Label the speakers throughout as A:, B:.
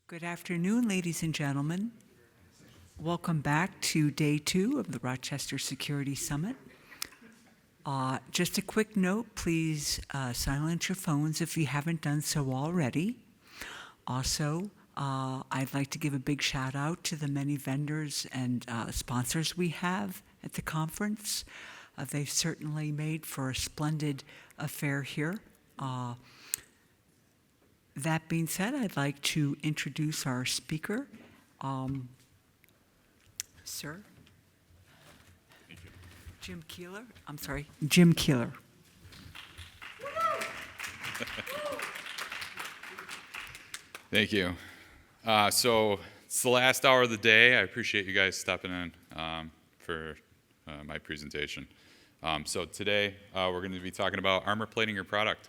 A: Good afternoon, ladies and gentlemen. Welcome back to day 2 of the Rochester Security Summit. Just a quick note, please silence your phones if you haven't done so already. Also, I'd like to give a big shout out to the many vendors and sponsors we have at the conference. They've certainly made for a splendid affair here. That being said, I'd like to introduce our speaker. Sir? Jim Keeler? I'm sorry, Jim Keeler.
B: Thank you. So it's the last hour of the day. I appreciate you guys stepping in for my presentation. So today we're going to be talking about armor plating your product.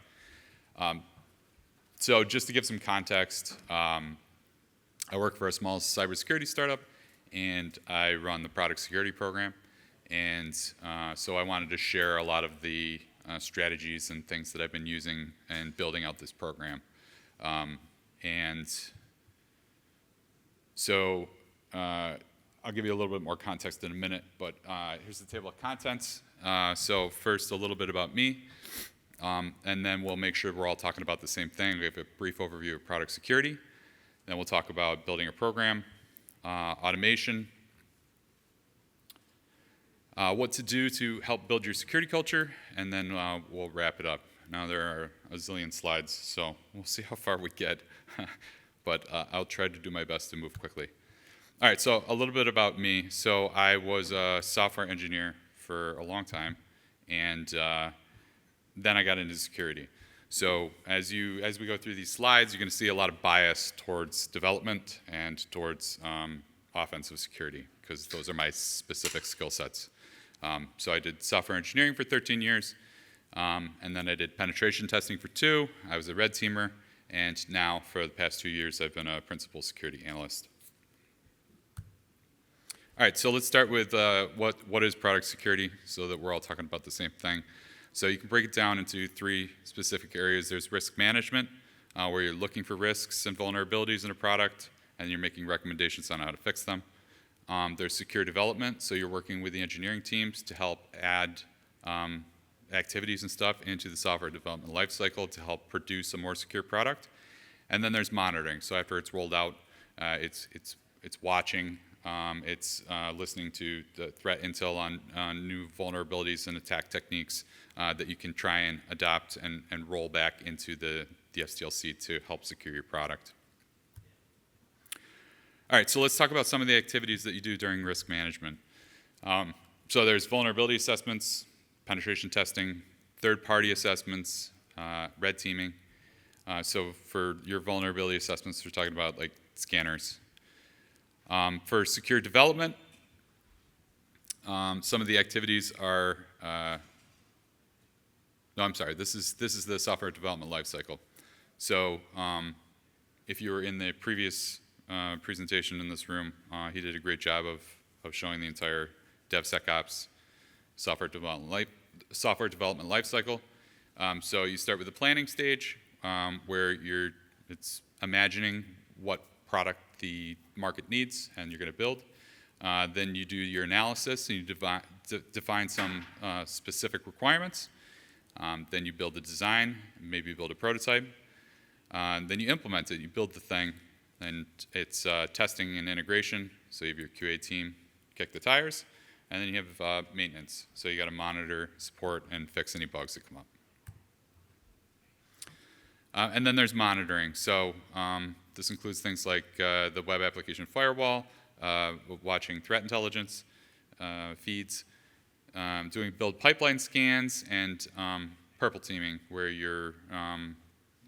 B: So just to give some context, I work for a small cybersecurity startup, and I run the product security program. And so I wanted to share a lot of the strategies and things that I've been using in building out this program. And so I'll give you a little bit more context in a minute, but here's the table of contents. So first, a little bit about me, and then we'll make sure we're all talking about the same thing. We have a brief overview of product security. Then we'll talk about building a program, automation, what to do to help build your security culture, and then we'll wrap it up. Now there are a zillion slides, so we'll see how far we get, but I'll try to do my best to move quickly. All right, so a little bit about me. So I was a software engineer for a long time, and then I got into security. So as we go through these slides, you're going to see a lot of bias towards development and towards offensive security, because those are my specific skill sets. So I did software engineering for 13 years, and then I did penetration testing for 2. I was a red teamer, and now for the past 2 years, I've been a principal security analyst. All right, so let's start with what is product security, so that we're all talking about the same thing. So you can break it down into 3 specific areas. There's risk management, where you're looking for risks and vulnerabilities in a product, and you're making recommendations on how to fix them. There's secure development, so you're working with the engineering teams to help add activities and stuff into the software development lifecycle to help produce a more secure product. And then there's monitoring. So after it's rolled out, it's watching, it's listening to the threat intel on new vulnerabilities and attack techniques that you can try and adopt and roll back into the SDLC to help secure your product. All right, so let's talk about some of the activities that you do during risk management. So there's vulnerability assessments, penetration testing, third-party assessments, red teaming. So for your vulnerability assessments, we're talking about like scanners. For secure development, some of the activities are, no, I'm sorry, this is the software development lifecycle. So if you were in the previous presentation in this room, he did a great job of showing the entire DevSecOps software development lifecycle. So you start with the planning stage, where it's imagining what product the market needs and you're going to build. Then you do your analysis and you define some specific requirements. Then you build the design, maybe build a prototype. Then you implement it, you build the thing, and it's testing and integration. So you have your QA team kick the tires, and then you have maintenance. So you got to monitor, support, and fix any bugs that come up. And then there's monitoring. So this includes things like the web application firewall, watching threat intelligence feeds, doing build pipeline scans, and purple teaming, where you're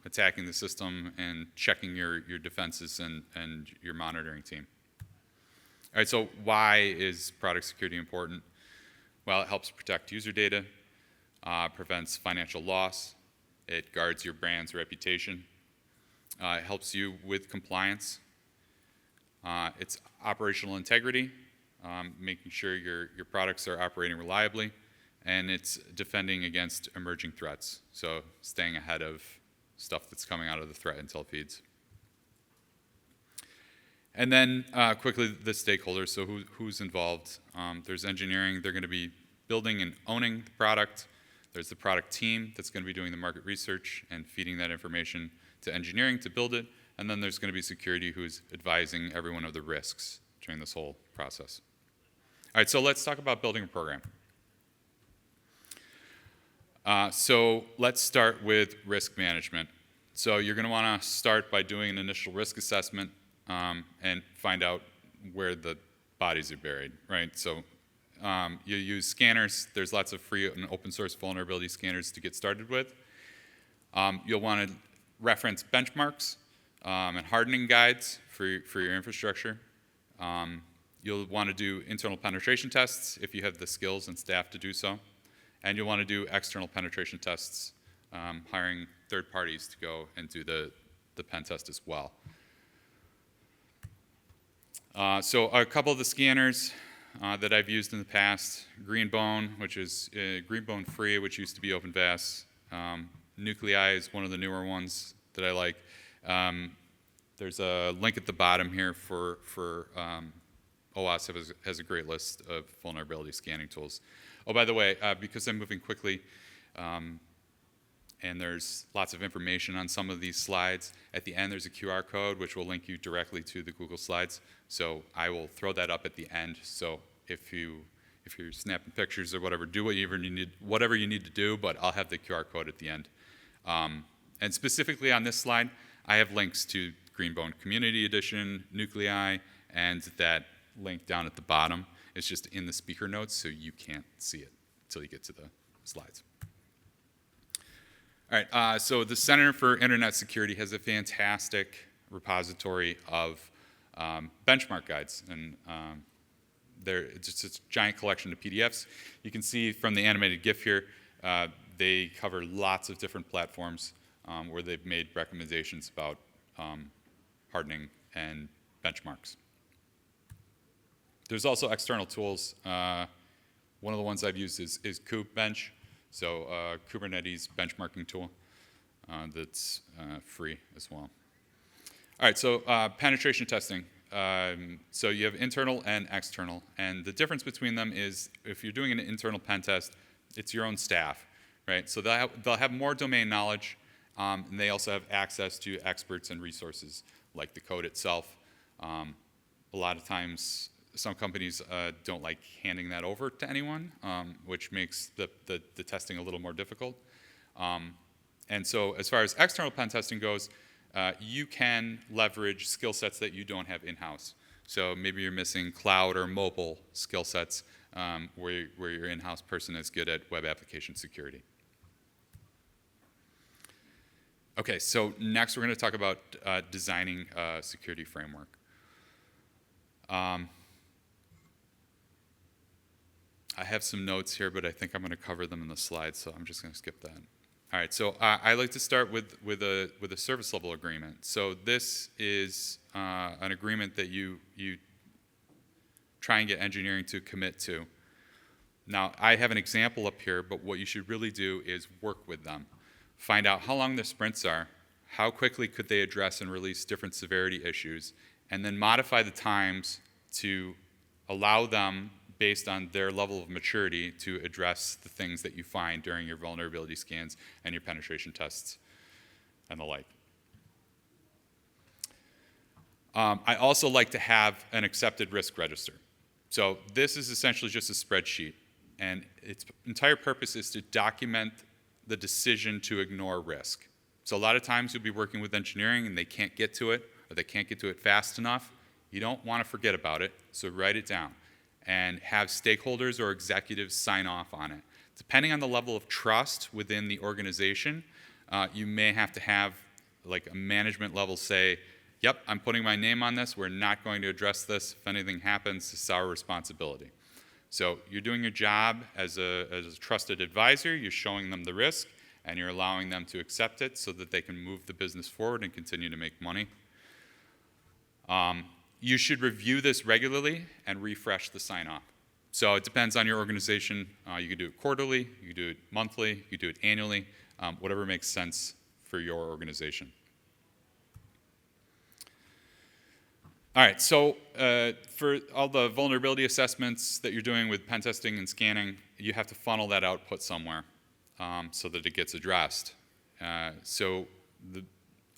B: attacking the system and checking your defenses and your monitoring team. All right, so why is product security important? Well, it helps protect user data, prevents financial loss, it guards your brand's reputation, it helps you with compliance, it's operational integrity, making sure your products are operating reliably, and it's defending against emerging threats, so staying ahead of stuff that's coming out of the threat intel feeds. And then quickly, the stakeholders, so who's involved. There's engineering, they're going to be building and owning the product. There's the product team that's going to be doing the market research and feeding that information to engineering to build it. And then there's going to be security who's advising everyone of the risks during this whole process. All right, so let's talk about building a program. So let's start with risk management. So you're going to want to start by doing an initial risk assessment and find out where the bodies are buried, right? So you use scanners. There's lots of free and open source vulnerability scanners to get started with. You'll want to reference benchmarks and hardening guides for your infrastructure. You'll want to do internal penetration tests if you have the skills and staff to do so. And you'll want to do external penetration tests, hiring third parties to go and do the pen test as well. So a couple of the scanners that I've used in the past, Greenbone, which is Greenbone free, which used to be OpenVAS. Nuclei is one of the newer ones that I like. There's a link at the bottom here for OWASP has a great list of vulnerability scanning tools. Oh, by the way, because I'm moving quickly, and there's lots of information on some of these slides, at the end there's a QR code which will link you directly to the Google Slides. So I will throw that up at the end. So if you're snapping pictures or whatever, do whatever you need to do, but I'll have the QR code at the end. And specifically on this slide, I have links to Greenbone Community Edition, Nuclei, and that link down at the bottom. It's just in the speaker notes, so you can't see it until you get to the slides. All right, so the Center for Internet Security has a fantastic repository of benchmark guides, and it's just a giant collection of PDFs. You can see from the animated GIF here, they cover lots of different platforms where they've made recommendations about hardening and benchmarks. There's also external tools. One of the ones I've used is KubeBench, so Kubernetes benchmarking tool that's free as well. All right, so penetration testing. So you have internal and external, and the difference between them is if you're doing an internal pen test, it's your own staff, right? So they'll have more domain knowledge, and they also have access to experts and resources like the code itself. A lot of times, some companies don't like handing that over to anyone, which makes the testing a little more difficult. And so as far as external pen testing goes, you can leverage skill sets that you don't have in-house. So maybe you're missing cloud or mobile skill sets where your in-house person is good at web application security. Okay, so next we're going to talk about designing a security framework. I have some notes here, but I think I'm going to cover them in the slides, so I'm just going to skip that. All right, so I like to start with a service level agreement. So this is an agreement that you try and get engineering to commit to. Now, I have an example up here, but what you should really do is work with them. Find out how long their sprints are, how quickly could they address and release different severity issues, and then modify the times to allow them, based on their level of maturity, to address the things that you find during your vulnerability scans and your penetration tests and the like. I also like to have an accepted risk register. So this is essentially just a spreadsheet, and its entire purpose is to document the decision to ignore risk. So a lot of times you'll be working with engineering and they can't get to it, or they can't get to it fast enough. You don't want to forget about it, so write it down and have stakeholders or executives sign off on it. Depending on the level of trust within the organization, you may have to have like a management level say, yep, I'm putting my name on this, we're not going to address this, if anything happens, it's our responsibility. So you're doing your job as a trusted advisor, you're showing them the risk, and you're allowing them to accept it so that they can move the business forward and continue to make money. You should review this regularly and refresh the sign-off. So it depends on your organization. You can do it quarterly, you can do it monthly, you can do it annually, whatever makes sense for your organization. All right, so for all the vulnerability assessments that you're doing with pen testing and scanning, you have to funnel that output somewhere so that it gets addressed. So the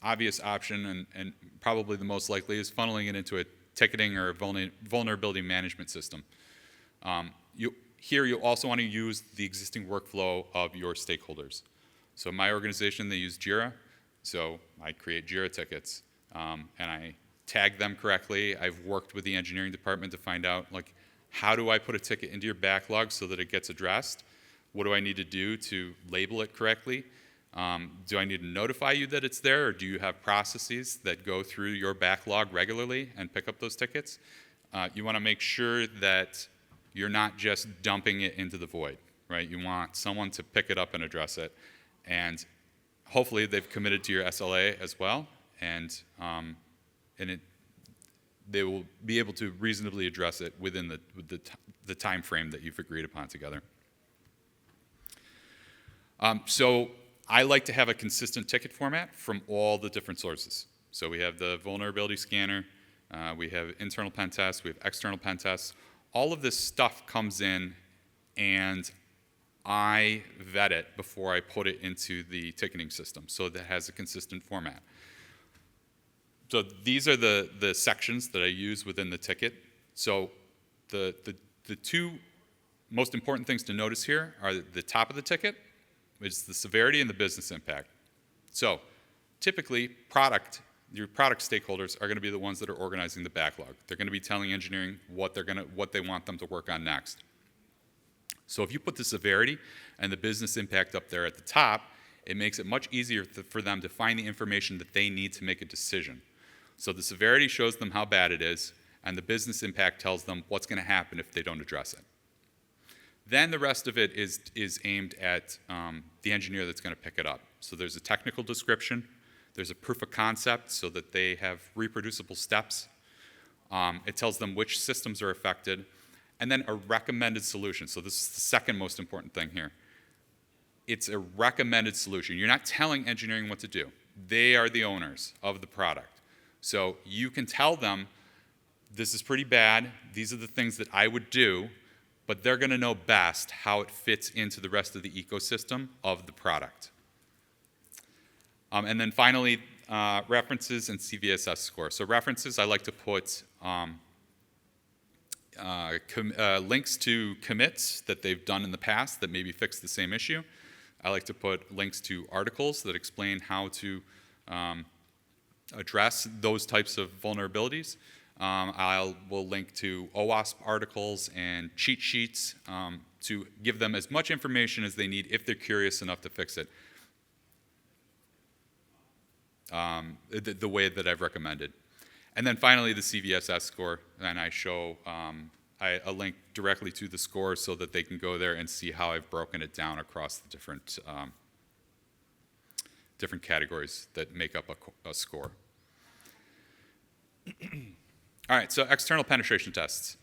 B: obvious option, and probably the most likely, is funneling it into a ticketing or vulnerability management system. Here, you'll also want to use the existing workflow of your stakeholders. So my organization, they use Jira, so I create Jira tickets, and I tag them correctly. I've worked with the engineering department to find out, like, how do I put a ticket into your backlog so that it gets addressed? What do I need to do to label it correctly? Do I need to notify you that it's there, or do you have processes that go through your backlog regularly and pick up those tickets? You want to make sure that you're not just dumping it into the void, right? You want someone to pick it up and address it, and hopefully they've committed to your SLA as well, and they will be able to reasonably address it within the time frame that you've agreed upon together. So I like to have a consistent ticket format from all the different sources. So we have the vulnerability scanner, we have internal pen tests, we have external pen tests. All of this stuff comes in, and I vet it before I put it into the ticketing system so that it has a consistent format. So these are the sections that I use within the ticket. So the two most important things to notice here are the top of the ticket, which is the severity and the business impact. So typically, your product stakeholders are going to be the ones that are organizing the backlog. They're going to be telling engineering what they want them to work on next. So if you put the severity and the business impact up there at the top, it makes it much easier for them to find the information that they need to make a decision. So the severity shows them how bad it is, and the business impact tells them what's going to happen if they don't address it. Then the rest of it is aimed at the engineer that's going to pick it up. So there's a technical description, there's a proof of concept so that they have reproducible steps. It tells them which systems are affected, and then a recommended solution. So this is the second most important thing here. It's a recommended solution. You're not telling engineering what to do. They are the owners of the product. So you can tell them, this is pretty bad, these are the things that I would do, but they're going to know best how it fits into the rest of the ecosystem of the product. And then finally, references and CVSS score. So references, I like to put links to commits that they've done in the past that maybe fix the same issue. I like to put links to articles that explain how to address those types of vulnerabilities. Will link to OWASP articles and cheat sheets to give them as much information as they need if they're curious enough to fix it the way that I've recommended. And then finally, the CVSS score, and I show a link directly to the score so that they can go there and see how I've broken it down across the different categories that make up a score. All right, so external penetration tests.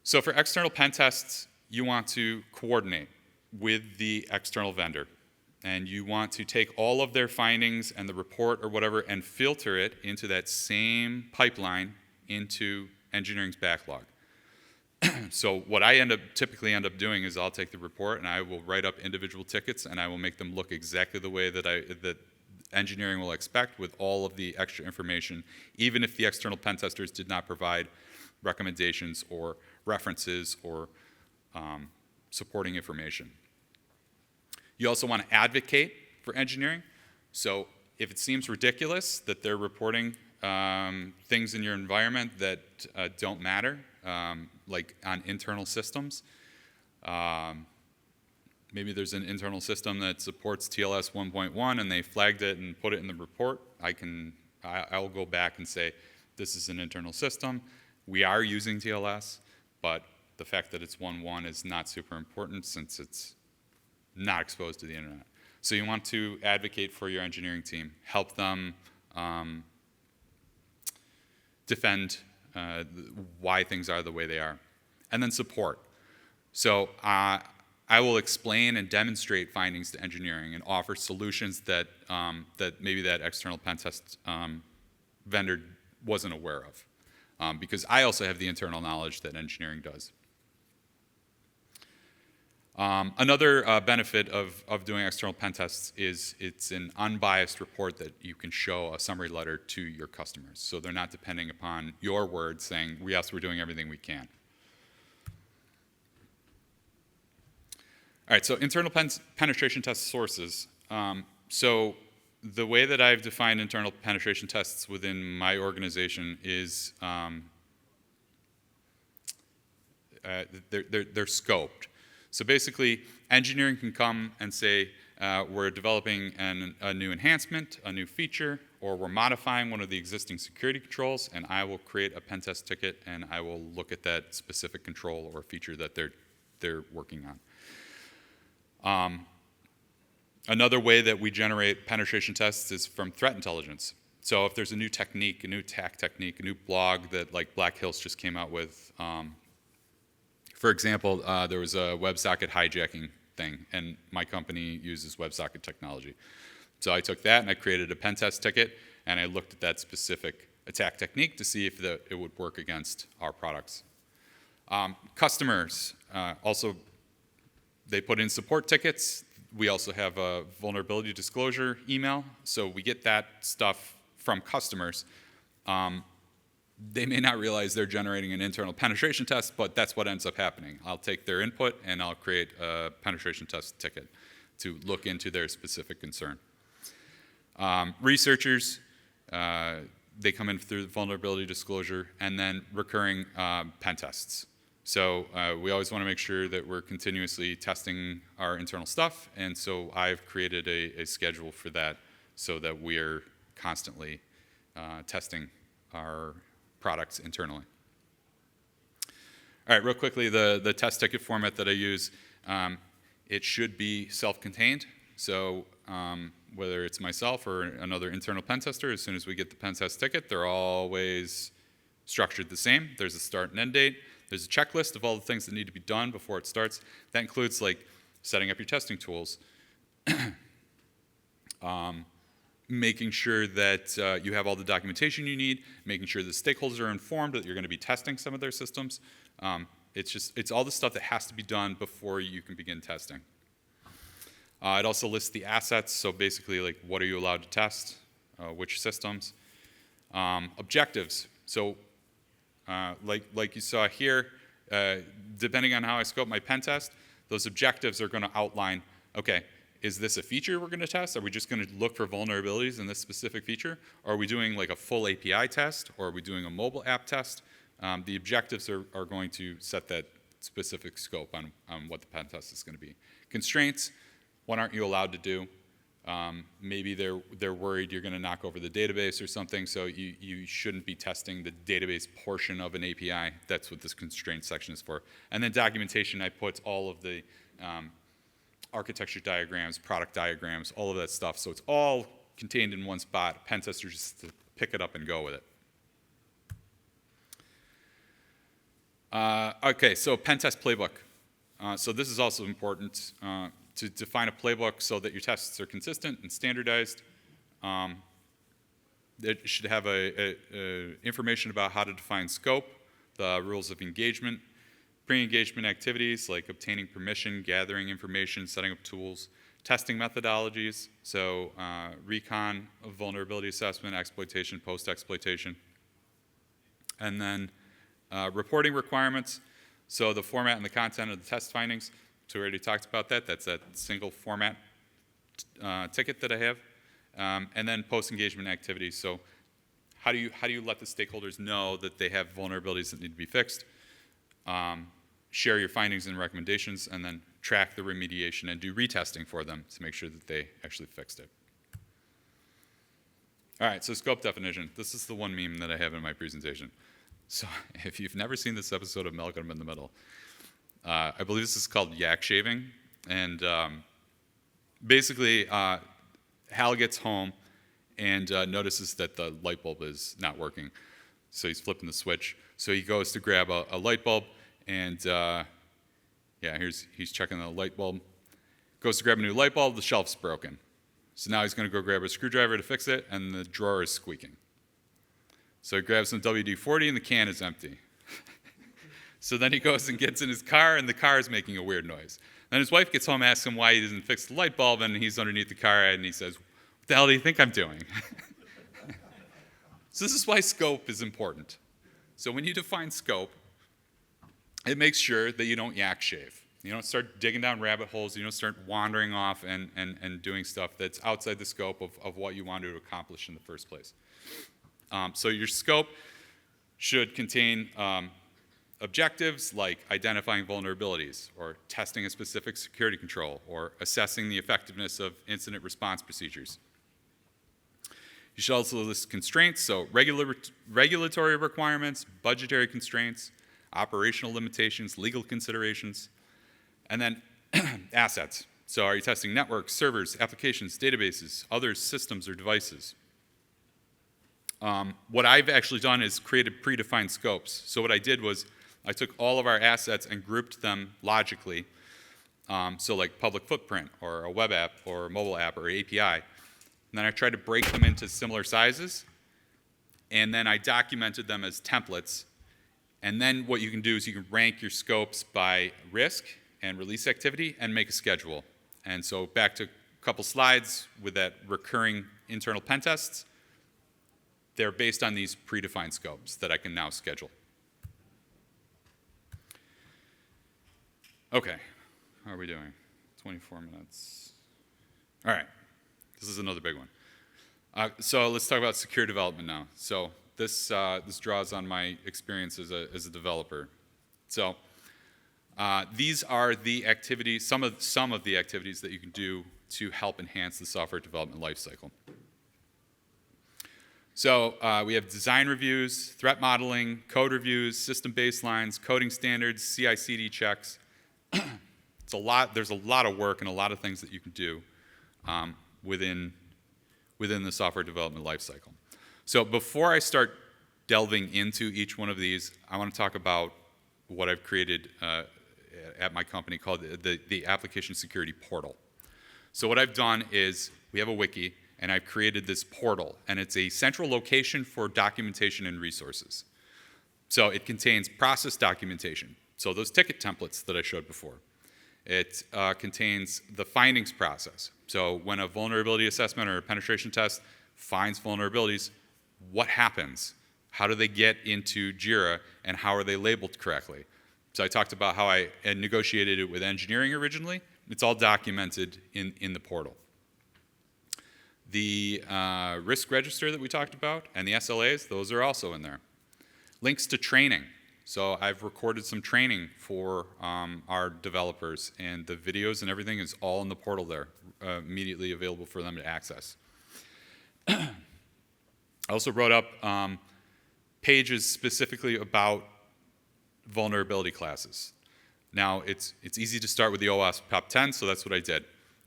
B: So for external pen tests, you want to coordinate with the external vendor. And you want to take all of their findings and the report or whatever and filter it into that same pipeline into engineering's backlog. So what I typically end up doing is I'll take the report and I will write up individual tickets and I will make them look exactly the way that engineering will expect with all of the extra information, even if the external pen testers did not provide recommendations or references or supporting information. You also want to advocate for engineering. So if it seems ridiculous that they're reporting things in your environment that don't matter, like on internal systems, maybe there's an internal system that supports TLS 1.1 and they flagged it and put it in the report, I'll go back and say, this is an internal system. We are using TLS, but the fact that it's 1.1 is not super important since it's not exposed to the internet. So you want to advocate for your engineering team, help them defend why things are the way they are. And then support. So I will explain and demonstrate findings to engineering and offer solutions that maybe that external pen test vendor wasn't aware of, because I also have the internal knowledge that engineering does. Another benefit of doing external pen tests is it's an unbiased report that you can show a summary letter to your customers. So they're not depending upon your word saying, yes, we're doing everything we can. All right, so internal penetration test sources. So the way that I've defined internal penetration tests within my organization is they're scoped. So basically, engineering can come and say, we're developing a new enhancement, a new feature, or we're modifying one of the existing security controls, and I will create a pen test ticket, and I will look at that specific control or feature that they're working on. Another way that we generate penetration tests is from threat intelligence. So if there's a new technique, a new attack technique, a new blog that like Black Hills just came out with, for example, there was a WebSocket hijacking thing, and my company uses WebSocket technology. So I took that and I created a pen test ticket, and I looked at that specific attack technique to see if it would work against our products. Customers also, they put in support tickets. We also have a vulnerability disclosure email, so we get that stuff from customers. They may not realize they're generating an internal penetration test, but that's what ends up happening. I'll take their input and I'll create a penetration test ticket to look into their specific concern. Researchers, they come in through the vulnerability disclosure, and then recurring pen tests. So we always want to make sure that we're continuously testing our internal stuff, and so I've created a schedule for that so that we're constantly testing our products internally. All right, real quickly, the test ticket format that I use, it should be self-contained. So whether it's myself or another internal pen tester, as soon as we get the pen test ticket, they're always structured the same. There's a start and end date. There's a checklist of all the things that need to be done before it starts. That includes like setting up your testing tools, making sure that you have all the documentation you need, making sure the stakeholders are informed that you're going to be testing some of their systems. It's all the stuff that has to be done before you can begin testing. It also lists the assets, so basically like what are you allowed to test, which systems. Objectives, so like you saw here, depending on how I scope my pen test, those objectives are going to outline, okay, is this a feature we're going to test? Are we just going to look for vulnerabilities in this specific feature? Or are we doing like a full API test? Or are we doing a mobile app test? The objectives are going to set that specific scope on what the pen test is going to be. Constraints, what aren't you allowed to do? Maybe they're worried you're going to knock over the database or something, so you shouldn't be testing the database portion of an API. That's what this constraint section is for. And then documentation, I put all of the architecture diagrams, product diagrams, all of that stuff. So it's all contained in one spot. Pen testers just to pick it up and go with it. Okay, so pen test playbook. So this is also important to define a playbook so that your tests are consistent and standardized. It should have information about how to define scope, the rules of engagement, pre-engagement activities like obtaining permission, gathering information, setting up tools, testing methodologies, so recon, vulnerability assessment, exploitation, post-exploitation, and then reporting requirements, so the format and the content of the test findings. So we already talked about that. That's that single format ticket that I have, and then post-engagement activities. So how do you let the stakeholders know that they have vulnerabilities that need to be fixed? Share your findings and recommendations, and then track the remediation and do retesting for them to make sure that they actually fixed it. All right, so scope definition. This is the one meme that I have in my presentation. So if you've never seen this episode of Malcolm in the Middle, I believe this is called yak shaving. And basically, Hal gets home and notices that the light bulb is not working. So he's flipping the switch. So he goes to grab a light bulb, and he's checking the light bulb. Goes to grab a new light bulb, the shelf's broken. So now he's going to go grab a screwdriver to fix it, and the drawer is squeaking. So he grabs some WD-40 and the can is empty. So then he goes and gets in his car, and the car is making a weird noise. Then his wife gets home, asks him why he doesn't fix the light bulb, and he's underneath the car, and he says, "What the hell do you think I'm doing?" So this is why scope is important. So when you define scope, it makes sure that you don't yak shave. You don't start digging down rabbit holes. You don't start wandering off and doing stuff that's outside the scope of what you wanted to accomplish in the first place. So your scope should contain objectives like identifying vulnerabilities or testing a specific security control or assessing the effectiveness of incident response procedures. You should also list constraints, so regulatory requirements, budgetary constraints, operational limitations, legal considerations, and then assets. So are you testing networks, servers, applications, databases, other systems or devices? What I've actually done is created predefined scopes. So what I did was I took all of our assets and grouped them logically. So like public footprint or a web app or a mobile app or API. And then I tried to break them into similar sizes. And then I documented them as templates. And then what you can do is you can rank your scopes by risk and release activity and make a schedule. And so back to a couple slides with that recurring internal pen tests. They're based on these predefined scopes that I can now schedule. Okay, how are we doing? 24 minutes. All right, this is another big one. So let's talk about secure development now. So this draws on my experience as a developer. So these are the activities, some of the activities that you can do to help enhance the software development lifecycle. So we have design reviews, threat modeling, code reviews, system baselines, coding standards, CI/CD checks. There's a lot of work and a lot of things that you can do within the software development lifecycle. So before I start delving into each one of these, I want to talk about what I've created at my company called the Application Security Portal. So what I've done is we have a wiki, and I've created this portal, and it's a central location for documentation and resources. So it contains process documentation, so those ticket templates that I showed before. It contains the findings process. So when a vulnerability assessment or a penetration test finds vulnerabilities, what happens? How do they get into JIRA, and how are they labeled correctly? So I talked about how I had negotiated it with engineering originally. It's all documented in the portal. The risk register that we talked about and the SLAs, those are also in there. Links to training. So I've recorded some training for our developers, and the videos and everything is all in the portal there, immediately available for them to access. I also wrote up pages specifically about vulnerability classes. Now, it's easy to start with the OWASP top 10, so that's what I did.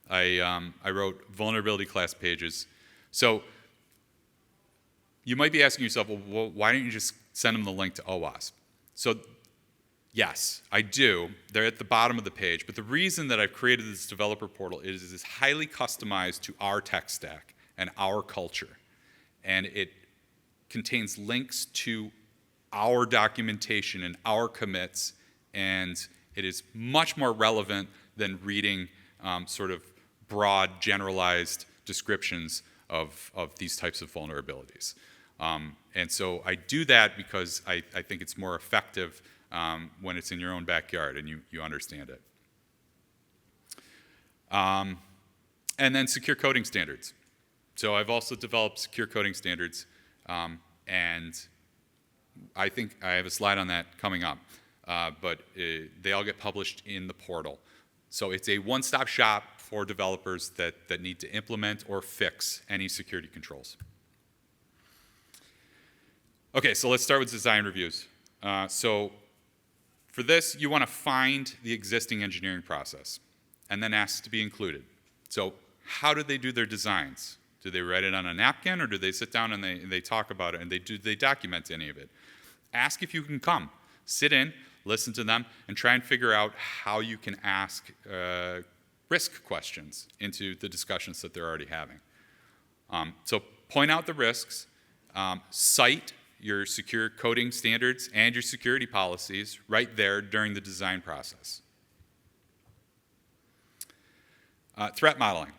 B: I wrote vulnerability class pages. So you might be asking yourself, well, why don't you just send them the link to OWASP? So yes, I do. They're at the bottom of the page. But the reason that I've created this developer portal is it's highly customized to our tech stack and our culture. And it contains links to our documentation and our commits, and it is much more relevant than reading sort of broad, generalized descriptions of these types of vulnerabilities. And so I do that because I think it's more effective when it's in your own backyard and you understand it. And then secure coding standards. So I've also developed secure coding standards, and I think I have a slide on that coming up, but they all get published in the portal. So it's a one-stop shop for developers that need to implement or fix any security controls. Okay, so let's start with design reviews. So for this, you want to find the existing engineering process and then ask to be included. So how do they do their designs? Do they write it on a napkin, or do they sit down and they talk about it, and they document any of it? Ask if you can come. Sit in, listen to them, and try and figure out how you can ask risk questions into the discussions that they're already having. So point out the risks, cite your secure coding standards and your security policies right there during the design process. Threat modeling.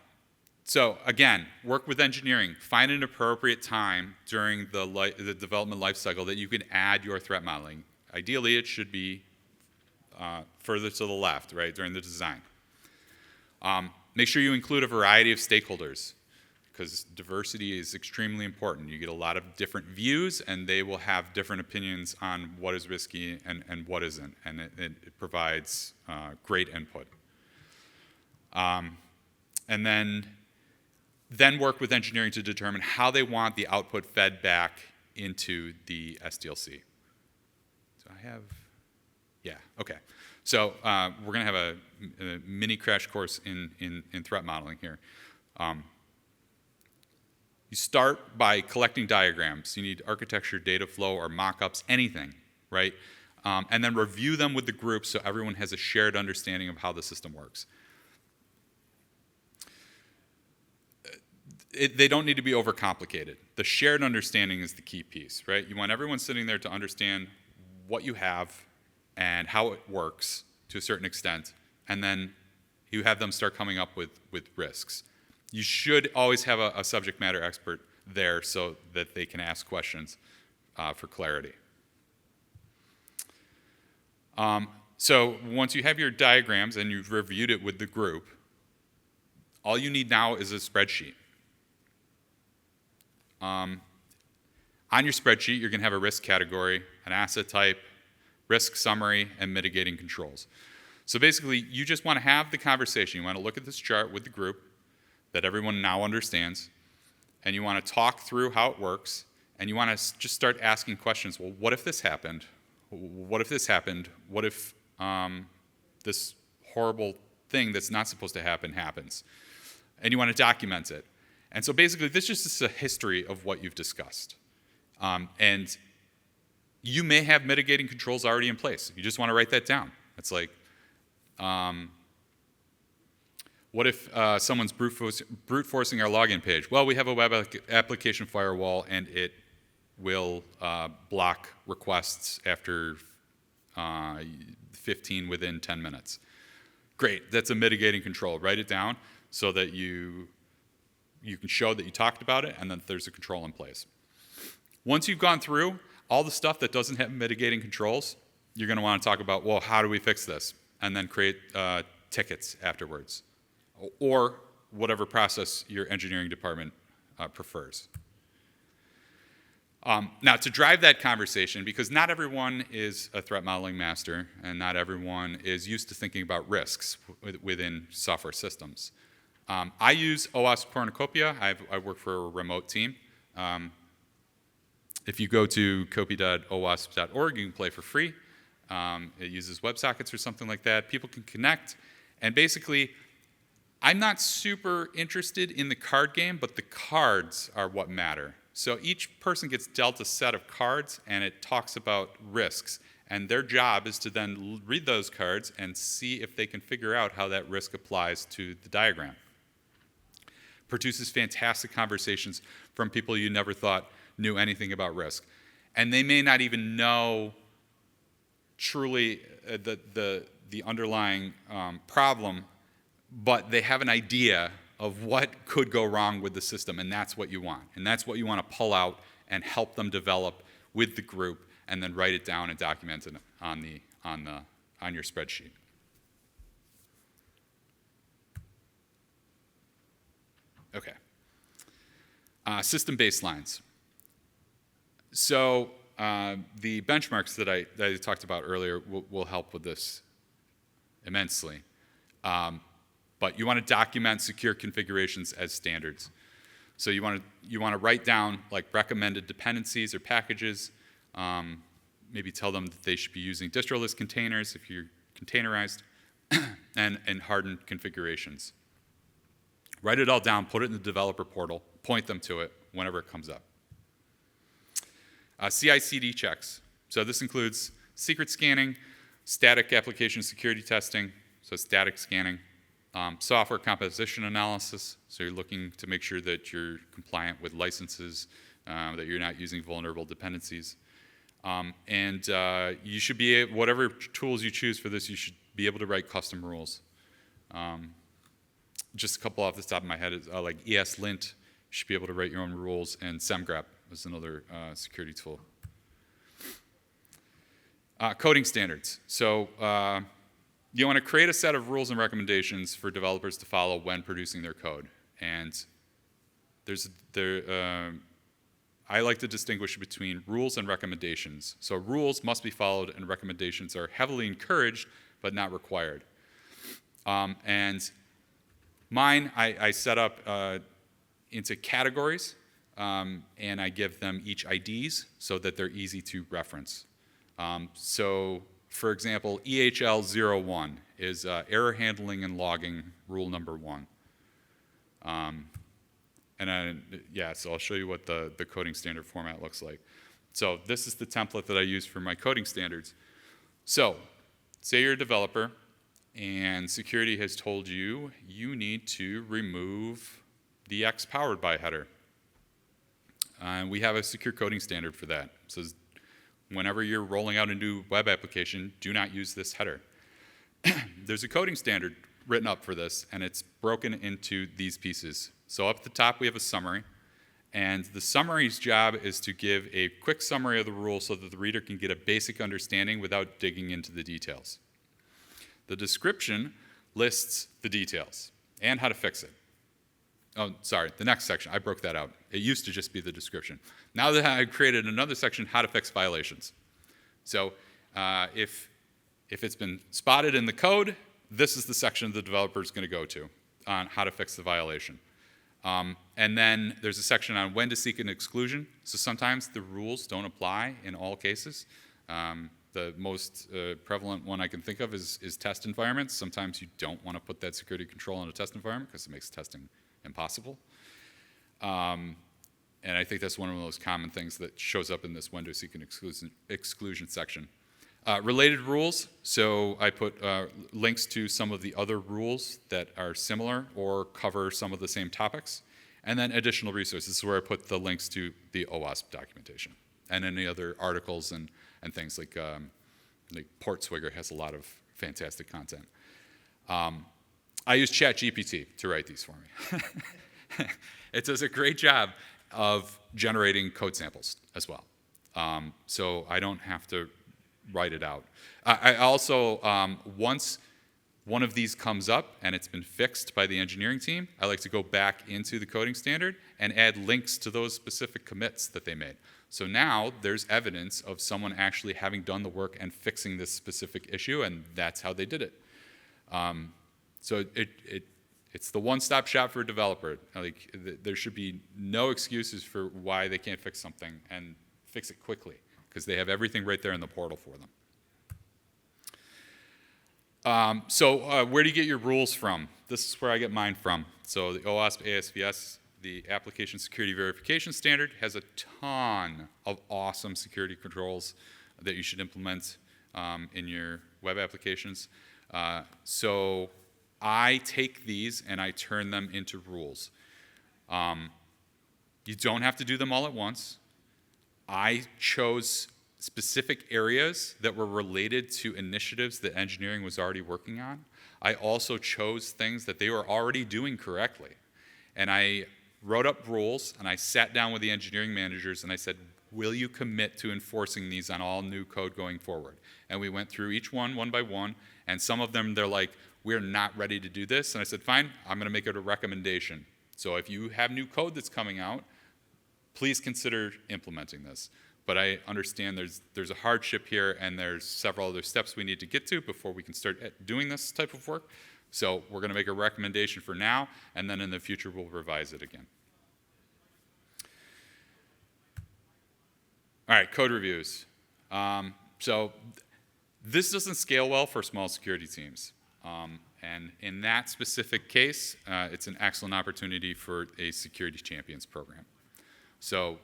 B: So again, work with engineering. Find an appropriate time during the development lifecycle that you can add your threat modeling. Ideally, it should be further to the left, right, during the design. Make sure you include a variety of stakeholders, because diversity is extremely important. You get a lot of different views, and they will have different opinions on what is risky and what isn't, and it provides great input. And then work with engineering to determine how they want the output fed back into the SDLC. So I have, yeah, okay. So we're going to have a mini crash course in threat modeling here. You start by collecting diagrams. You need architecture, data flow, or mock-ups, anything, right? And then review them with the group so everyone has a shared understanding of how the system works. They don't need to be overcomplicated. The shared understanding is the key piece, right? You want everyone sitting there to understand what you have and how it works to a certain extent, and then you have them start coming up with risks. You should always have a subject matter expert there so that they can ask questions for clarity. So once you have your diagrams and you've reviewed it with the group, all you need now is a spreadsheet. On your spreadsheet, you're going to have a risk category, an asset type, risk summary, and mitigating controls. So basically, you just want to have the conversation. You want to look at this chart with the group that everyone now understands, and you want to talk through how it works, and you want to just start asking questions. Well, what if this happened? What if this happened? What if this horrible thing that's not supposed to happen happens? And you want to document it. And so basically, this is just a history of what you've discussed. And you may have mitigating controls already in place. You just want to write that down. It's like, what if someone's brute forcing our login page? Well, we have a web application firewall, and it will block requests after 15 within 10 minutes. Great, that's a mitigating control. Write it down so that you can show that you talked about it, and then there's a control in place. Once you've gone through all the stuff that doesn't have mitigating controls, you're going to want to talk about, well, how do we fix this? And then create tickets afterwards, or whatever process your engineering department prefers. Now, to drive that conversation, because not everyone is a threat modeling master, and not everyone is used to thinking about risks within software systems. I use OWASP Cornucopia. I work for a remote team. If you go to copy.owasp.org, you can play for free. It uses WebSockets or something like that. People can connect. And basically, I'm not super interested in the card game, but the cards are what matter. So each person gets dealt a set of cards, and it talks about risks. And their job is to then read those cards and see if they can figure out how that risk applies to the diagram. Produces fantastic conversations from people you never thought knew anything about risk. And they may not even know truly the underlying problem, but they have an idea of what could go wrong with the system, and that's what you want. And that's what you want to pull out and help them develop with the group, and then write it down and document it on your spreadsheet. Okay. System baselines. So the benchmarks that I talked about earlier will help with this immensely. But you want to document secure configurations as standards. So you want to write down like recommended dependencies or packages. Maybe tell them that they should be using distro-less containers if you're containerized, and hardened configurations. Write it all down, put it in the developer portal, point them to it whenever it comes up. CI/CD checks. So this includes secret scanning, static application security testing, so static scanning, software composition analysis, so you're looking to make sure that you're compliant with licenses, that you're not using vulnerable dependencies. And you should be, whatever tools you choose for this, you should be able to write custom rules. Just a couple off the top of my head, is, like ESLint, you should be able to write your own rules, and semgrep is another security tool. Coding standards. So you want to create a set of rules and recommendations for developers to follow when producing their code. And I like to distinguish between rules and recommendations. So rules must be followed, and recommendations are heavily encouraged but not required. And mine, I set up into categories, and I give them each IDs so that they're easy to reference. So, for example, EHL01 is error handling and logging rule number 1. So I'll show you what the coding standard format looks like. So this is the template that I use for my coding standards. So say you're a developer and security has told you you need to remove the X powered by header. And we have a secure coding standard for that. It says whenever you're rolling out a new web application, do not use this header. There's a coding standard written up for this, and it's broken into these pieces. So up at the top, we have a summary, and the summary's job is to give a quick summary of the rule so that the reader can get a basic understanding without digging into the details. The description lists the details and how to fix it. Oh, sorry, the next section, I broke that out. It used to just be the description. Now that I've created another section, how to fix violations. So if it's been spotted in the code, this is the section the developer is going to go to on how to fix the violation. And then there's a section on when to seek an exclusion. So sometimes the rules don't apply in all cases. The most prevalent one I can think of is test environments. Sometimes you don't want to put that security control in a test environment because it makes testing impossible. And I think that's one of the most common things that shows up in this when to seek an exclusion section. Related rules, so I put links to some of the other rules that are similar or cover some of the same topics. And then additional resources, this is where I put the links to the OWASP documentation and any other articles and things like Portswigger has a lot of fantastic content. I use ChatGPT to write these for me. It does a great job of generating code samples as well. So I don't have to write it out. I also, once one of these comes up and it's been fixed by the engineering team, I like to go back into the coding standard and add links to those specific commits that they made. So now there's evidence of someone actually having done the work and fixing this specific issue, and that's how they did it. So it's the one-stop shop for a developer. Like, there should be no excuses for why they can't fix something and fix it quickly, because they have everything right there in the portal for them. So where do you get your rules from? This is where I get mine from. So the OWASP ASVS, the Application Security Verification Standard, has a ton of awesome security controls that you should implement in your web applications. So I take these and I turn them into rules. You don't have to do them all at once. I chose specific areas that were related to initiatives that engineering was already working on. I also chose things that they were already doing correctly. And I wrote up rules, and I sat down with the engineering managers, and I said, will you commit to enforcing these on all new code going forward? And we went through each one by one, and some of them, they're like, we're not ready to do this. And I said, fine, I'm going to make it a recommendation. So if you have new code that's coming out, please consider implementing this. But I understand there's a hardship here, and there's several other steps we need to get to before we can start doing this type of work. So we're going to make a recommendation for now, and then in the future we'll revise it again. All right, code reviews. So this doesn't scale well for small security teams. And in that specific case, it's an excellent opportunity for a security champions program. So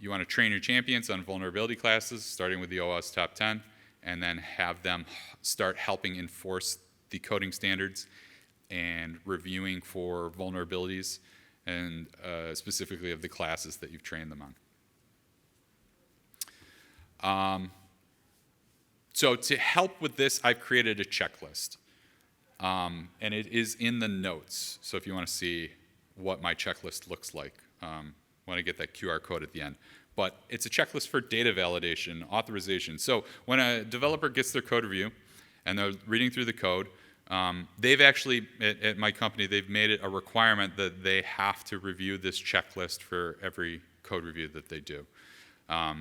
B: you want to train your champions on vulnerability classes, starting with the OWASP Top 10, and then have them start helping enforce the coding standards and reviewing for vulnerabilities and specifically of the classes that you've trained them on. So to help with this, I've created a checklist, and it is in the notes. So if you want to see what my checklist looks like, when I get that QR code at the end. But it's a checklist for data validation, authorization. So when a developer gets their code review and they're reading through the code, they've actually, at my company, they've made it a requirement that they have to review this checklist for every code review that they do. I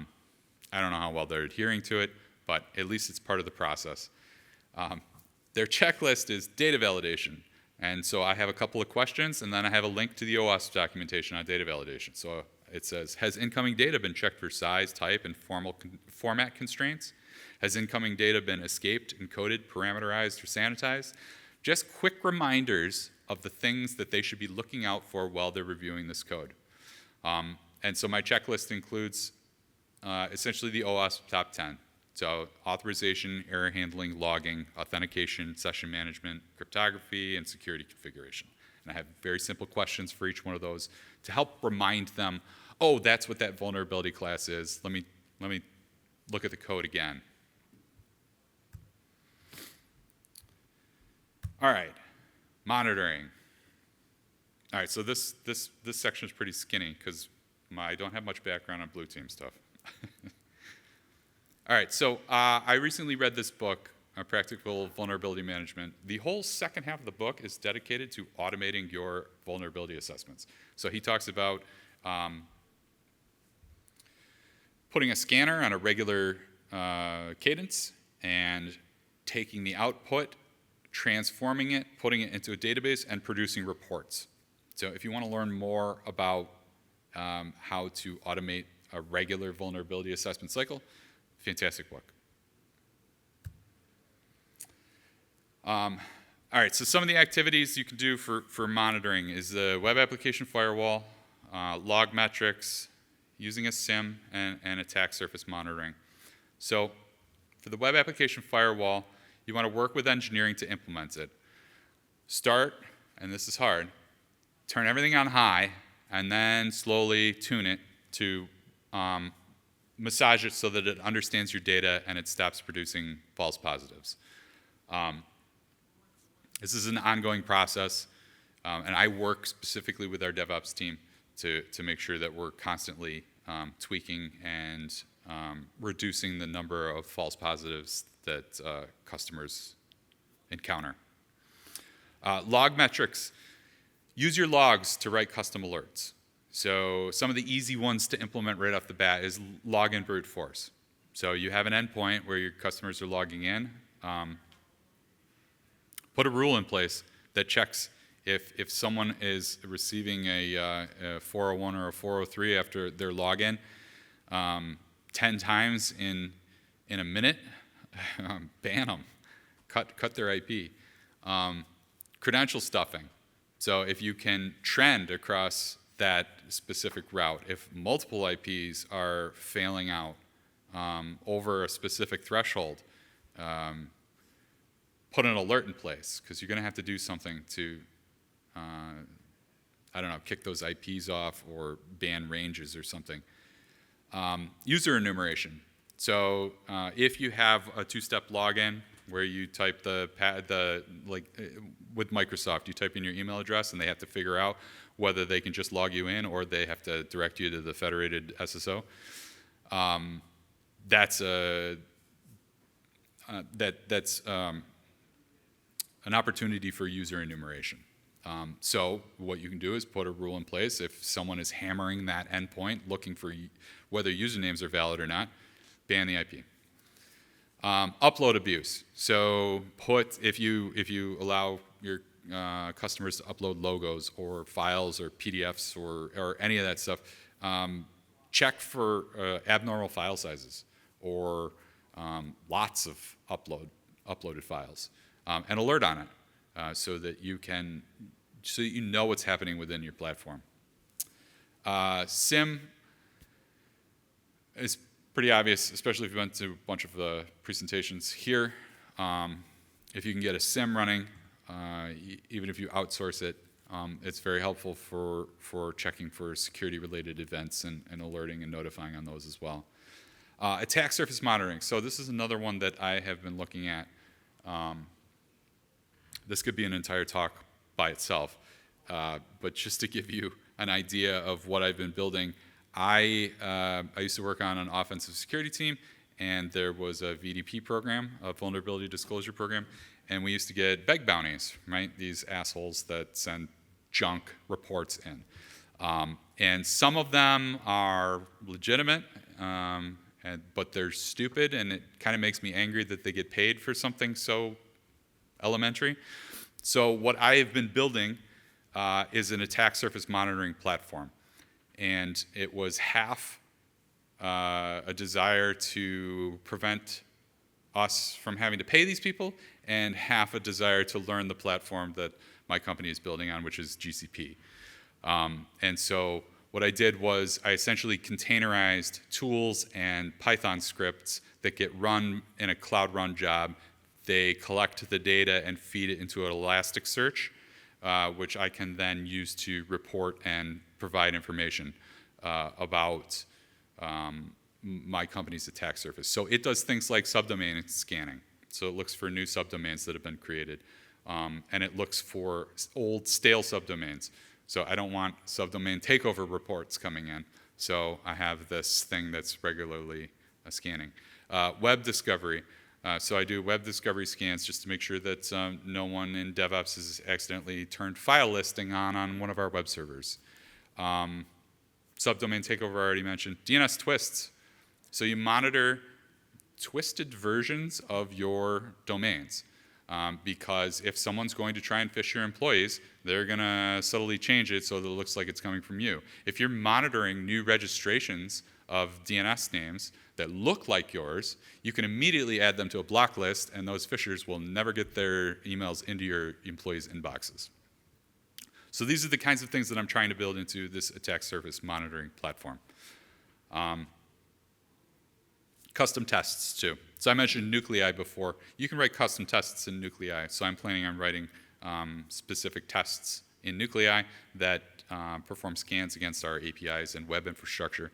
B: don't know how well they're adhering to it, but at least it's part of the process. Their checklist is data validation. And so I have a couple of questions, and then I have a link to the OWASP documentation on data validation. So it says, has incoming data been checked for size, type, and format constraints? Has incoming data been escaped, encoded, parameterized, or sanitized? Just quick reminders of the things that they should be looking out for while they're reviewing this code. And so my checklist includes essentially the OWASP top 10. So authorization, error handling, logging, authentication, session management, cryptography, and security configuration. And I have very simple questions for each one of those to help remind them, oh, that's what that vulnerability class is. Let me look at the code again. All right, monitoring. All right, so this section is pretty skinny because I don't have much background on blue team stuff. All right, so I recently read this book, Practical Vulnerability Management. The whole second half of the book is dedicated to automating your vulnerability assessments. So he talks about putting a scanner on a regular cadence and taking the output, transforming it, putting it into a database, and producing reports. So if you want to learn more about how to automate a regular vulnerability assessment cycle, fantastic book. All right, so some of the activities you can do for monitoring is the web application firewall, log metrics, using a SIM, and attack surface monitoring. So for the web application firewall, you want to work with engineering to implement it. Start, and this is hard, turn everything on high, and then slowly tune it to massage it so that it understands your data and it stops producing false positives. This is an ongoing process, and I work specifically with our DevOps team to make sure that we're constantly tweaking and reducing the number of false positives that customers encounter. Log metrics. Use your logs to write custom alerts. So some of the easy ones to implement right off the bat is login brute force. So you have an endpoint where your customers are logging in. Put a rule in place that checks if someone is receiving a 401 or a 403 after their login 10 times in a minute, ban them, cut their IP. Credential stuffing. So if you can trend across that specific route, if multiple IPs are failing out over a specific threshold, put an alert in place, because you're going to have to do something to, I don't know, kick those IPs off or ban ranges or something. User enumeration. So if you have a two-step login where you type with Microsoft, you type in your email address and they have to figure out whether they can just log you in or they have to direct you to the federated SSO. That's an opportunity for user enumeration. So what you can do is put a rule in place. If someone is hammering that endpoint, looking for whether usernames are valid or not, ban the IP. Upload abuse. So if you allow your customers to upload logos or files or PDFs or any of that stuff, check for abnormal file sizes or lots of uploaded files, and alert on it so that you know what's happening within your platform. SIM is pretty obvious, especially if you went to a bunch of the presentations here. If you can get a SIM running, even if you outsource it, It's very helpful for checking for security-related events and alerting and notifying on those as well. Attack surface monitoring. So this is another one that I have been looking at. This could be an entire talk by itself, but just to give you an idea of what I've been building, I used to work on an offensive security team, and there was a VDP program, a vulnerability disclosure program, and we used to get beg bounties, right? These assholes that send junk reports in. And some of them are legitimate, but they're stupid, and it kind of makes me angry that they get paid for something so elementary. So what I have been building is an attack surface monitoring platform. And it was half a desire to prevent us from having to pay these people, and half a desire to learn the platform that my company is building on, which is GCP. And so what I did was I essentially containerized tools and Python scripts that get run in a cloud run job. They collect the data and feed it into an Elasticsearch, which I can then use to report and provide information about my company's attack surface. So it does things like subdomain scanning. So it looks for new subdomains that have been created. And it looks for old, stale subdomains. So I don't want subdomain takeover reports coming in. So I have this thing that's regularly scanning. Web discovery. So I do web discovery scans just to make sure that no one in DevOps has accidentally turned file listing on one of our web servers. Subdomain takeover, I already mentioned. DNS twists. So you monitor twisted versions of your domains. Because if someone's going to try and phish your employees, they're going to subtly change it so that it looks like it's coming from you. If you're monitoring new registrations of DNS names that look like yours, you can immediately add them to a block list, and those phishers will never get their emails into your employees' inboxes. So these are the kinds of things that I'm trying to build into this attack surface monitoring platform. Custom tests, too. So I mentioned nuclei before. You can write custom tests in nuclei, so I'm planning on writing specific tests in nuclei that perform scans against our APIs and web infrastructure,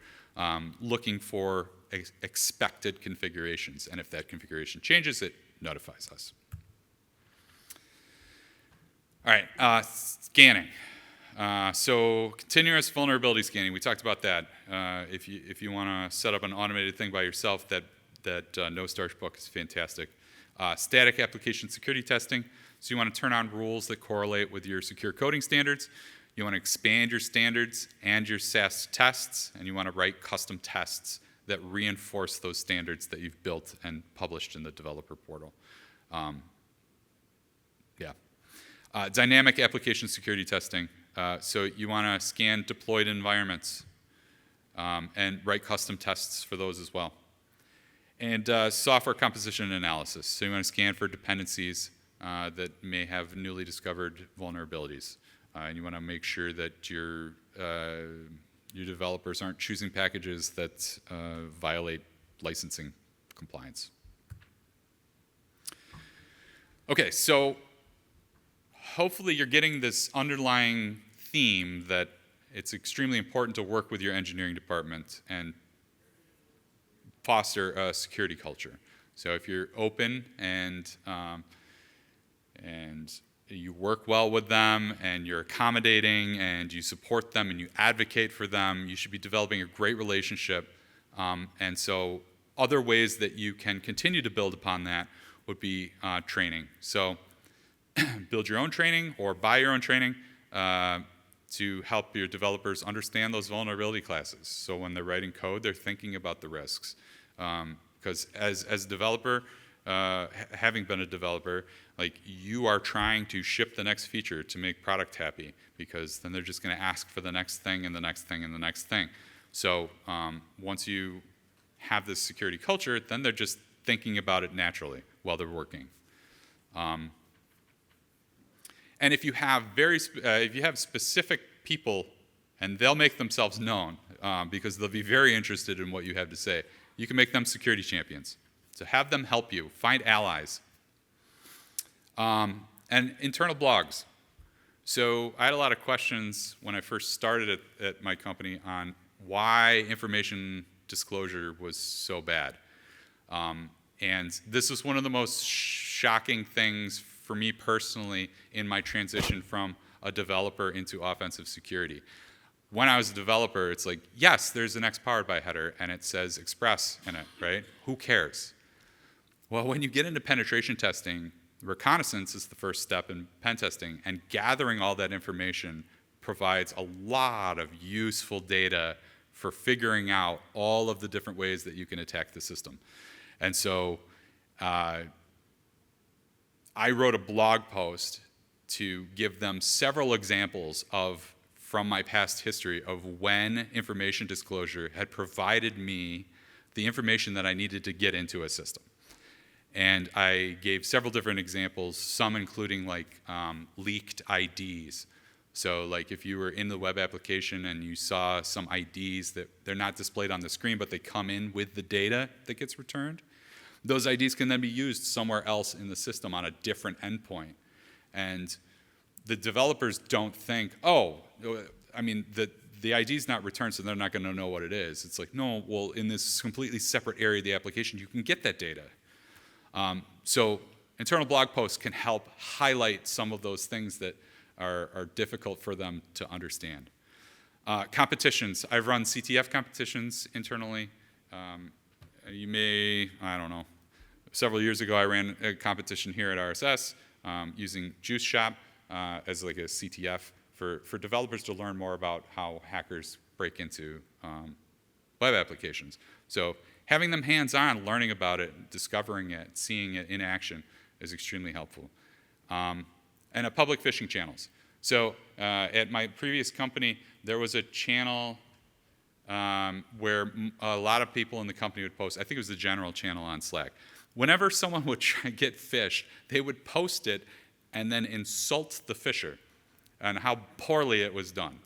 B: looking for expected configurations. And if that configuration changes, it notifies us. All right, scanning. So continuous vulnerability scanning, we talked about that. If you want to set up an automated thing by yourself, that No Starch book is fantastic. Static application security testing. So you want to turn on rules that correlate with your secure coding standards. You want to expand your standards and your SAS tests, and you want to write custom tests that reinforce those standards that you've built and published in the developer portal. Dynamic application security testing. So you want to scan deployed environments and write custom tests for those as well. And software composition analysis. So you want to scan for dependencies that may have newly discovered vulnerabilities. And you want to make sure that your developers aren't choosing packages that violate licensing compliance. Okay, so hopefully you're getting this underlying theme that it's extremely important to work with your engineering department and foster a security culture. So if you're open and you work well with them and you're accommodating and you support them and you advocate for them, you should be developing a great relationship. And so other ways that you can continue to build upon that would be training. So build your own training or buy your own training to help your developers understand those vulnerability classes. So when they're writing code, they're thinking about the risks. Because as a developer, having been a developer, like you are trying to ship the next feature to make product happy, because then they're just going to ask for the next thing and the next thing and the next thing. So once you have this security culture, then they're just thinking about it naturally while they're working. And if you have specific people, and they'll make themselves known because they'll be very interested in what you have to say, you can make them security champions. So have them help you, find allies. And internal blogs. So I had a lot of questions when I first started at my company on why information disclosure was so bad. And this was one of the most shocking things for me personally in my transition from a developer into offensive security. When I was a developer, it's like, yes, there's an X powered by header and it says Express in it, right? Who cares? Well, when you get into penetration testing, reconnaissance is the first step in pen testing, and gathering all that information provides a lot of useful data for figuring out all of the different ways that you can attack the system. And so I wrote a blog post to give them several examples from my past history of when information disclosure had provided me the information that I needed to get into a system. And I gave several different examples, some including like leaked IDs. So like if you were in the web application and you saw some IDs that they're not displayed on the screen, but they come in with the data that gets returned, those IDs can then be used somewhere else in the system on a different endpoint. And the developers don't think, oh, I mean, the ID's not returned, so they're not going to know what it is. It's like, no, well, in this completely separate area of the application, you can get that data. So internal blog posts can help highlight some of those things that are difficult for them to understand. Competitions. I've run CTF competitions internally. You may, I don't know, several years ago I ran a competition here at RSS using Juice Shop as like a CTF for developers to learn more about how hackers break into web applications. So having them hands-on, learning about it, discovering it, seeing it in action is extremely helpful. And public phishing channels. So at my previous company, there was a channel where a lot of people in the company would post, I think it was the general channel on Slack. Whenever someone would try to get phished, they would post it and then insult the phisher and how poorly it was done.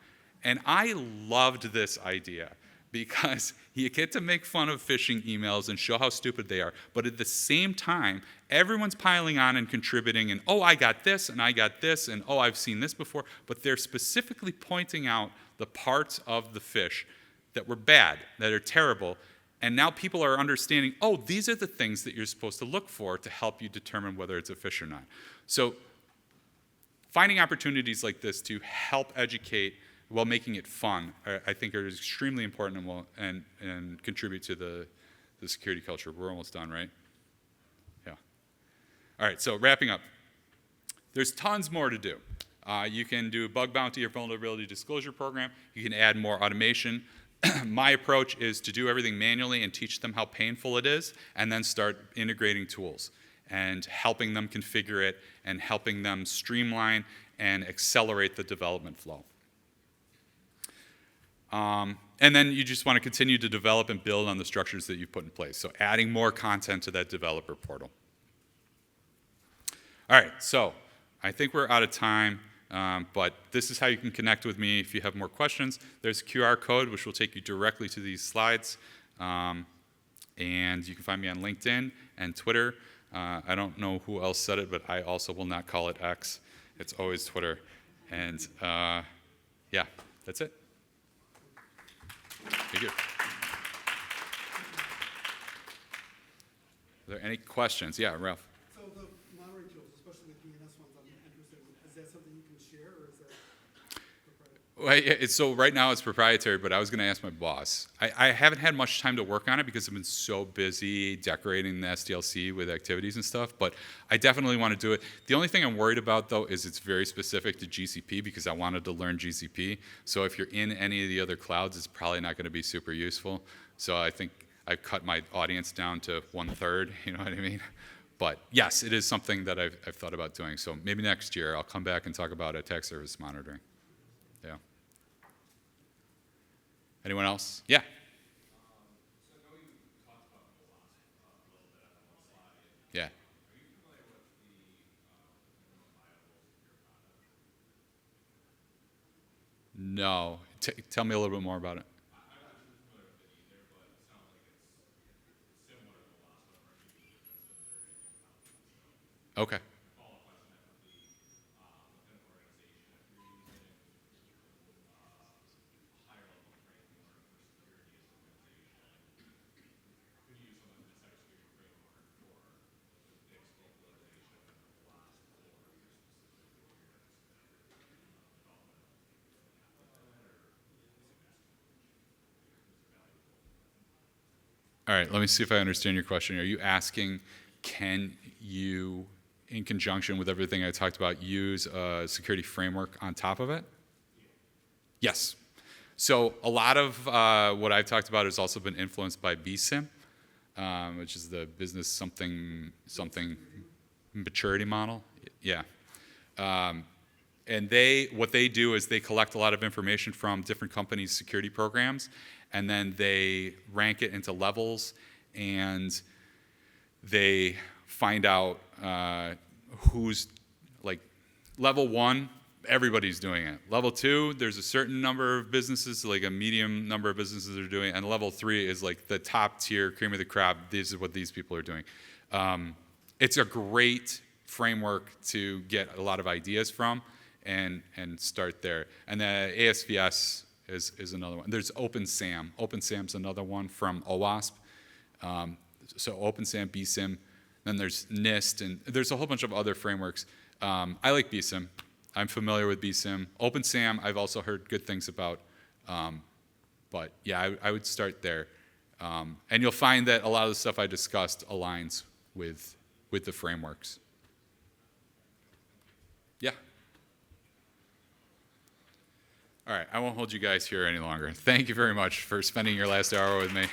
B: And I loved this idea because you get to make fun of phishing emails and show how stupid they are, but at the same time, everyone's piling on and contributing and, oh, I got this, and I got this, and oh, I've seen this before, but they're specifically pointing out the parts of the phish that were bad, that are terrible, and now people are understanding, oh, these are the things that you're supposed to look for to help you determine whether it's a phish or not. So finding opportunities like this to help educate while making it fun, I think are extremely important and contribute to the security culture. We're almost done, right? Yeah. All right, so wrapping up. There's tons more to do. You can do bug bounty or vulnerability disclosure program. You can add more automation. My approach is to do everything manually and teach them how painful it is, and then start integrating tools and helping them configure it and helping them streamline and accelerate the development flow. And then you just want to continue to develop and build on the structures that you've put in place. So adding more content to that developer portal. All right, so I think we're out of time, but this is how you can connect with me if you have more questions. There's a QR code which will take you directly to these slides. And you can find me on LinkedIn and Twitter. I don't know who else said it, but I also will not call it X. It's always Twitter. And yeah, that's it. Thank you. Are there any questions? Yeah, Ralph.
C: So the monitoring tools, especially the DNS ones, I'm interested in. Is that something you can share, or is that proprietary?
B: Well, so right now it's proprietary, but I was going to ask my boss. I haven't had much time to work on it because I've been so busy decorating the SDLC with activities and stuff, but I definitely want to do it. The only thing I'm worried about, though, is it's very specific to GCP because I wanted to learn GCP. So if you're in any of the other clouds, it's probably not going to be super useful. So I think I've cut my audience down to 1/3, you know what I mean? But yes, it is something that I've thought about doing. So maybe next year I'll come back and talk about attack surface monitoring. Yeah. Anyone else? Yeah.
D: So I know you talked about velocity a little bit on one slide.
B: Yeah.
D: Are you familiar with the minimum viable secure product?
B: No. Tell me a little bit more about it.
D: I'm not too familiar with it either, but it sounds like it's similar to velocity, or maybe differences or anything about it. So
B: Okay.
D: a follow-up question that would be within an organization, if
B: All right, let me see if I understand your question. Are you asking, can you, in conjunction with everything I talked about, use a security framework on top of it? Yes. So a lot of what I've talked about has also been influenced by BSIM, which is the business something maturity model. Yeah. And what they do is they collect a lot of information from different companies' security programs, and then they rank it into levels, and they find out who's, like, level 1, everybody's doing it. Level 2, there's a certain number of businesses, like a medium number of businesses that are doing it, and level 3 is like the top tier, cream of the crop, this is what these people are doing. It's a great framework to get a lot of ideas from and start there. And the ASVS is another one. There's OpenSAM. OpenSAM's another one from OWASP. So OpenSAM, BSIM, then there's NIST, and there's a whole bunch of other frameworks. I like BSIM. I'm familiar with BSIM. OpenSAM, I've also heard good things about. But yeah, I would start there. And you'll find that a lot of the stuff I discussed aligns with the frameworks. Yeah. All right, I won't hold you guys here any longer. Thank you very much for spending your last hour with me.